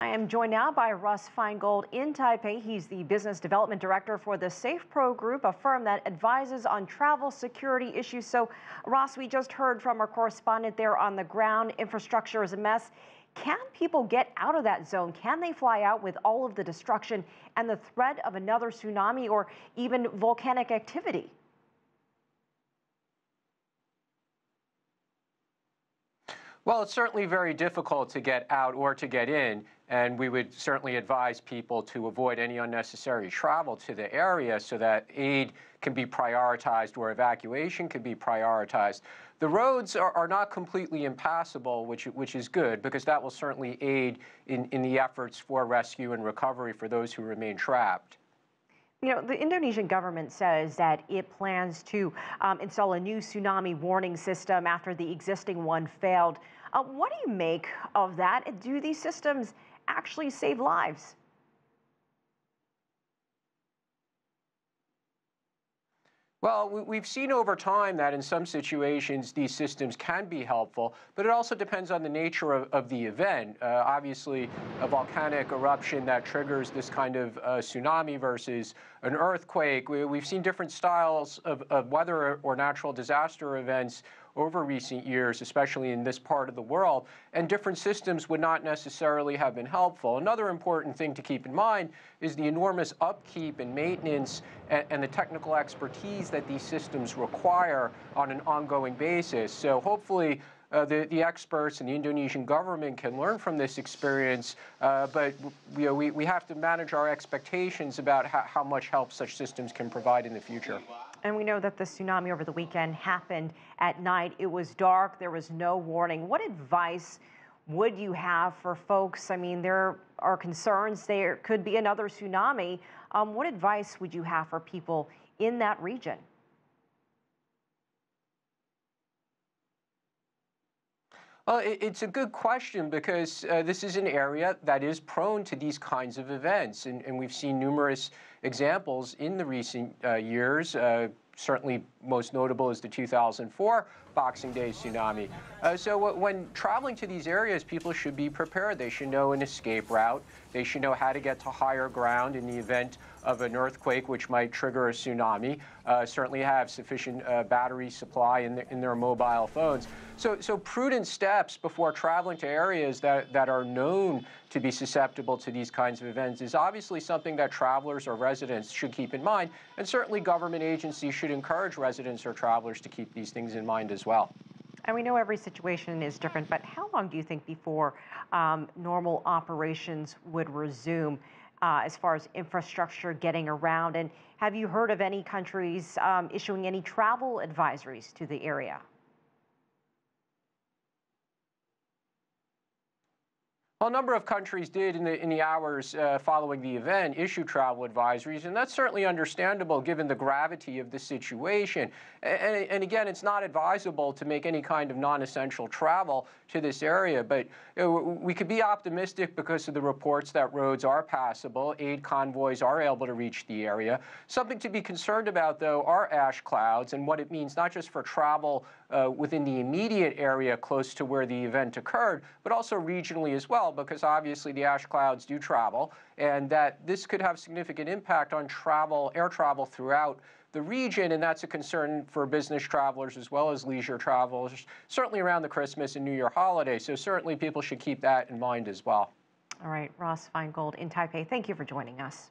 I am joined now by Ross Feingold in Taipei. He's the business development director for the SafePro Group, a firm that advises on travel security issues. So, Ross, we just heard from our correspondent there on the ground. Infrastructure is a mess. Can people get out of that zone? Can they fly out with all of the destruction and the threat of another tsunami or even volcanic activity? Well, it's certainly very difficult to get out or to get in, and we would certainly advise people to avoid any unnecessary travel to the area so that aid can be prioritized or evacuation can be prioritized. The roads are not completely impassable, which is good, because that will certainly aid in the efforts for rescue and recovery for those who remain trapped. You know, the Indonesian government says that it plans to install a new tsunami warning system after the existing one failed. What do you make of that? Do these systems actually save lives? Well, we've seen over time that in some situations these systems can be helpful, but it also depends on the nature of the event. Obviously, a volcanic eruption that triggers this kind of tsunami versus an earthquake, we've seen different styles of weather or natural disaster events over recent years, especially in this part of the world, and different systems would not necessarily have been helpful. Another important thing to keep in mind is the enormous upkeep and maintenance and the technical expertise that these systems require on an ongoing basis. So hopefully the experts and the Indonesian government can learn from this experience, but we have to manage our expectations about how much help such systems can provide in the future. And we know that the tsunami over the weekend happened at night. It was dark. There was no warning. What advice would you have for folks? I mean, there are concerns there could be another tsunami. What advice would you have for people in that region? Well, it's a good question because this is an area that is prone to these kinds of events, and we've seen numerous examples in the recent years. Certainly most notable is the 2004 Boxing Day tsunami. So when traveling to these areas, people should be prepared. They should know an escape route. They should know how to get to higher ground in the event of an earthquake, which might trigger a tsunami. Certainly have sufficient battery supply in their mobile phones. So prudent steps before traveling to areas that are known to be susceptible to these kinds of events is obviously something that travelers or residents should keep in mind. And certainly government agencies should encourage residents or travelers to keep these things in mind as well. And we know every situation is different, but how long do you think before normal operations would resume as far as infrastructure getting around? And have you heard of any countries issuing any travel advisories to the area? Well, a number of countries did in the hours following the event issue travel advisories, and that's certainly understandable given the gravity of the situation. And again, it's not advisable to make any kind of non-essential travel to this area, but we could be optimistic because of the reports that roads are passable, aid convoys are able to reach the area. Something to be concerned about, though, are ash clouds and what it means not just for travel within the immediate area close to where the event occurred, but also regionally as well, because obviously the ash clouds do travel, and that this could have significant impact on travel, air travel throughout the region, and that's a concern for business travelers as well as leisure travelers, certainly around the Christmas and New Year holiday. So certainly people should keep that in mind as well. All right, Ross Feingold in Taipei, thank you for joining us.